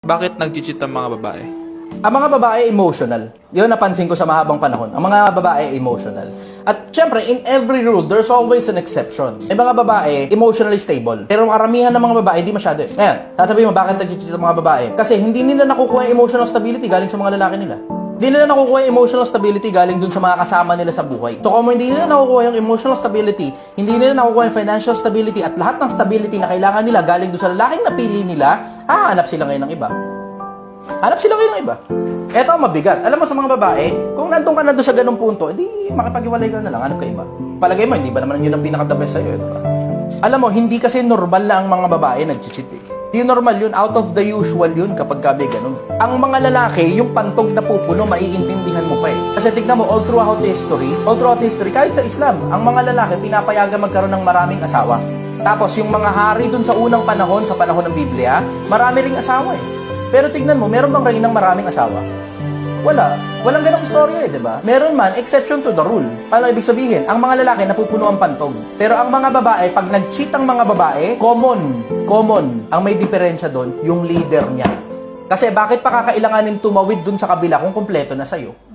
Bakit nag-cheat ang mga babae? Ang mga babae emotional. Yun napansin ko sa mahabang panahon. Ang mga babae emotional. At syempre, in every rule, there's always an exception. May mga babae emotionally stable. Pero karamihan ng mga babae, di masyado. Ngayon, tatabihin mo, bakit nag-cheat ang mga babae? Kasi hindi nila nakukuha yung emotional stability galing sa mga lalaki nila. Hindi nila nakukuha yung emotional stability galing dun sa mga kasama nila sa buhay. So kung hindi nila nakukuha yung emotional stability, hindi nila nakukuha yung financial stability at lahat ng stability na kailangan nila galing dun sa lalaking napili nila, hahanap sila ngayon ng iba. Hanap sila ngayon ng iba. Eto ang mabigat. Alam mo sa mga babae, kung nandun ka na doon sa ganung punto, edi makipag-iwalay ka na lang, hanap ka iba. Palagay mo, hindi ba naman yun ang pinaka-the best sa'yo, diba? Alam mo, hindi kasi normal na ang mga babae nag-cheat eh. Hindi normal yun, out of the usual yun kapag gabi ganun. Ang mga lalaki, yung pantog na pupuno, maiintindihan mo pa eh. Kasi tignan mo, all throughout history, kahit sa Islam, ang mga lalaki pinapayagan magkaroon ng maraming asawa. Tapos yung mga hari dun sa unang panahon, sa panahon ng Biblia, marami ring asawa eh. Pero tignan mo, meron bang reynang maraming asawa? Wala. Walang ganong istorya eh, di ba? Meron man, exception to the rule. Ano ibig sabihin? Ang mga lalaki napupuno ang pantog. Pero ang mga babae, pag nag-cheat ang mga babae, common. Ang may diferensya doon, yung leader niya. Kasi bakit pa kakailanganin tumawid dun sa kabila kung kumpleto na sa'yo?